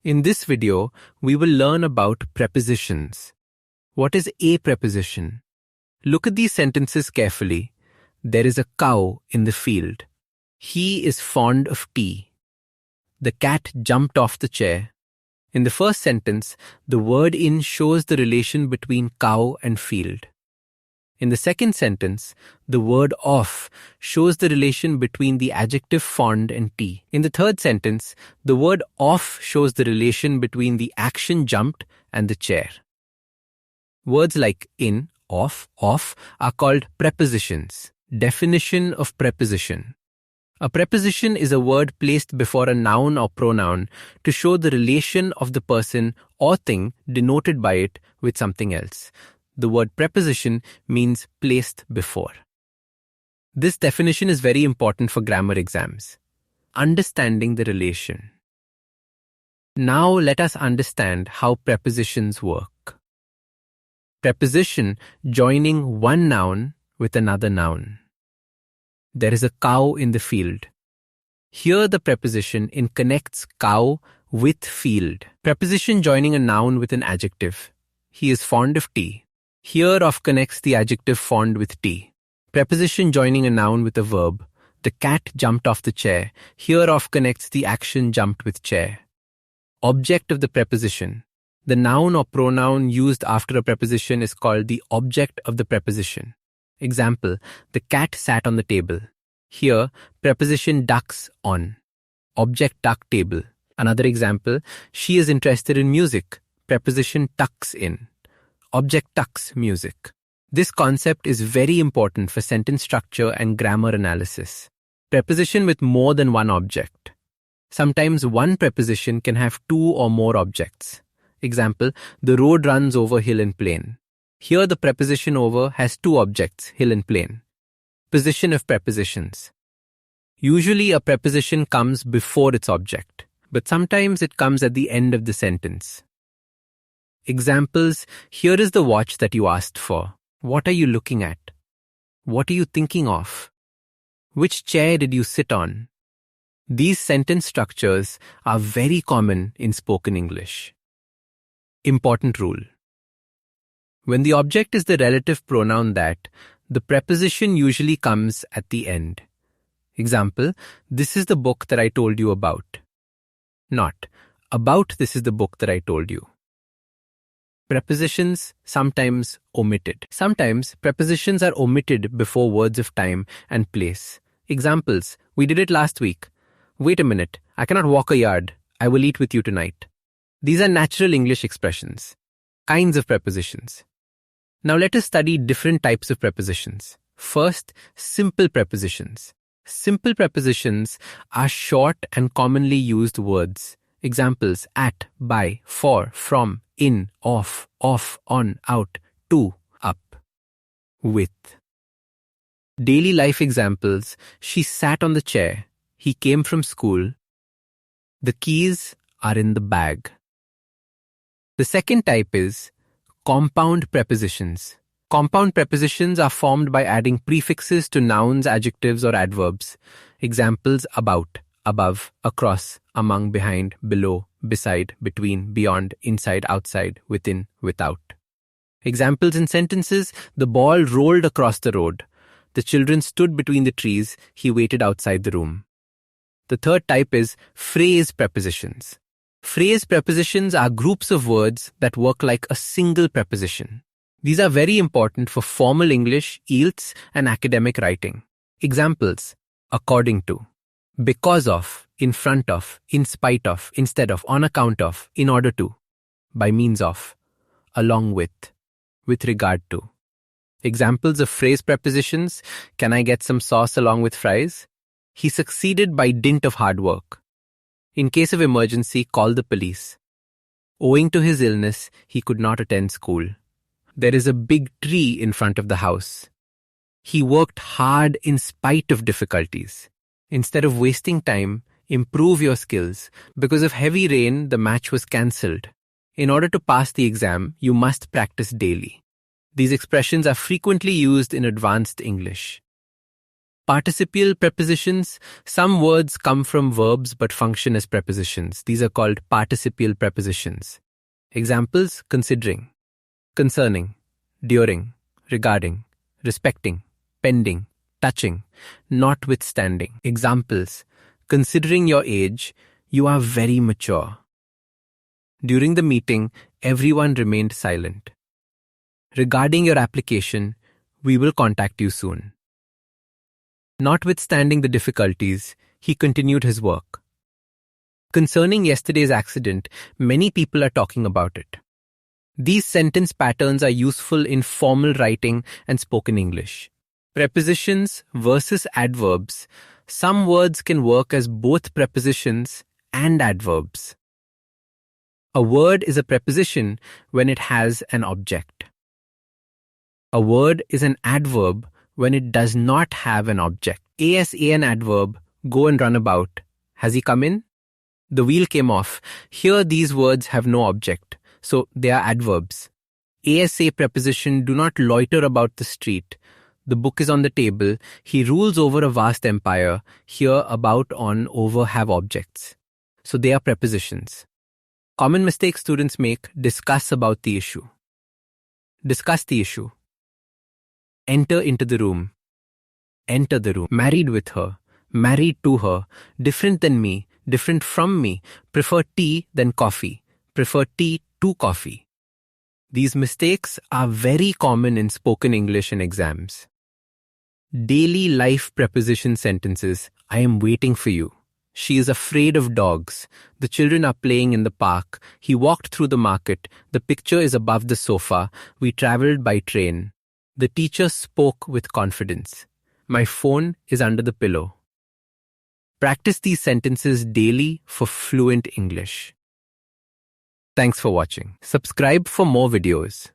In this video, we will learn about prepositions. What is a preposition? Look at these sentences carefully. There is a cow in the field. He is fond of tea. The cat jumped off the chair. In the first sentence, the word in shows the relation between cow and field. In the second sentence, the word of shows the relation between the adjective fond and tea. In the third sentence, the word of shows the relation between the action jumped and the chair. Words like in, of are called prepositions. Definition of preposition. A preposition is a word placed before a noun or pronoun to show the relation of the person or thing denoted by it with something else. The word preposition means placed before. This definition is very important for grammar exams. Understanding the relation. Now let us understand how prepositions work. Preposition joining one noun with another noun. There is a cow in the field. Here the preposition in connects cow with field. Preposition joining a noun with an adjective. He is fond of tea. Here of connects the adjective fond with tea. Preposition joining a noun with a verb. The cat jumped off the chair. Here of connects the action jumped with chair. Object of the preposition. The noun or pronoun used after a preposition is called the object of the preposition. Example, the cat sat on the table. Here, preposition ducks on. Object duck table. Another example, she is interested in music. Preposition tucks in. Object tucks music. This concept is very important for sentence structure and grammar analysis. Preposition with more than one object. Sometimes one preposition can have two or more objects. Example, the road runs over hill and plain. Here the preposition over has two objects, hill and plain. Position of prepositions. Usually a preposition comes before its object, but sometimes it comes at the end of the sentence. Examples, here is the watch that you asked for. What are you looking at? What are you thinking of? Which chair did you sit on? These sentence structures are very common in spoken English. Important rule. When the object is the relative pronoun that, the preposition usually comes at the end. Example, this is the book that I told you about. Not, about this is the book that I told you. Prepositions sometimes omitted. Sometimes prepositions are omitted before words of time and place. Examples, we did it last week. Wait a minute, I cannot walk a yard. I will eat with you tonight. These are natural English expressions. Kinds of prepositions. Now let us study different types of prepositions. First, simple prepositions. Simple prepositions are short and commonly used words. Examples, at, by, for, from, in, off, on, out, to, up, with. Daily life examples, she sat on the chair, he came from school, the keys are in the bag. The second type is compound prepositions. Compound prepositions are formed by adding prefixes to nouns, adjectives, or adverbs. Examples, about, above, across, among, behind, below, beside, between, beyond, inside, outside, within, without. Examples in sentences, the ball rolled across the road. The children stood between the trees. He waited outside the room. The third type is phrase prepositions. Phrase prepositions are groups of words that work like a single preposition. These are very important for formal English, IELTS, and academic writing. Examples, according to, because of, in front of, in spite of, instead of, on account of, in order to, by means of, along with regard to. Examples of phrase prepositions, can I get some sauce along with fries? He succeeded by dint of hard work. In case of emergency, call the police. Owing to his illness, he could not attend school. There is a big tree in front of the house. He worked hard in spite of difficulties. Instead of wasting time, improve your skills. Because of heavy rain, the match was cancelled. In order to pass the exam, you must practice daily. These expressions are frequently used in advanced English. Participial prepositions. Some words come from verbs but function as prepositions. These are called participial prepositions. Examples: considering, concerning, during, regarding, respecting, pending, touching, notwithstanding. Examples: considering your age, you are very mature. During the meeting, everyone remained silent. Regarding your application, we will contact you soon. Notwithstanding the difficulties, he continued his work. Concerning yesterday's accident, many people are talking about it. These sentence patterns are useful in formal writing and spoken English. Prepositions versus adverbs. Some words can work as both prepositions and adverbs. A word is a preposition when it has an object. A word is an adverb when it does not have an object. ASA an adverb, go and run about. Has he come in? The wheel came off. Here these words have no object, so they are adverbs. ASA preposition, do not loiter about the street. The book is on the table. He rules over a vast empire. Here about, on, over have objects. So they are prepositions. Common mistakes students make: discuss about the issue. Discuss the issue. Enter into the room. Enter the room. Married with her. Married to her. Different than me. Different from me. Prefer tea than coffee. Prefer tea to coffee. These mistakes are very common in spoken English and exams. Daily life preposition sentences. I am waiting for you. She is afraid of dogs. The children are playing in the park. He walked through the market. The picture is above the sofa. We traveled by train. The teacher spoke with confidence. My phone is under the pillow. Practice these sentences daily for fluent English. Thanks for watching. Subscribe for more videos.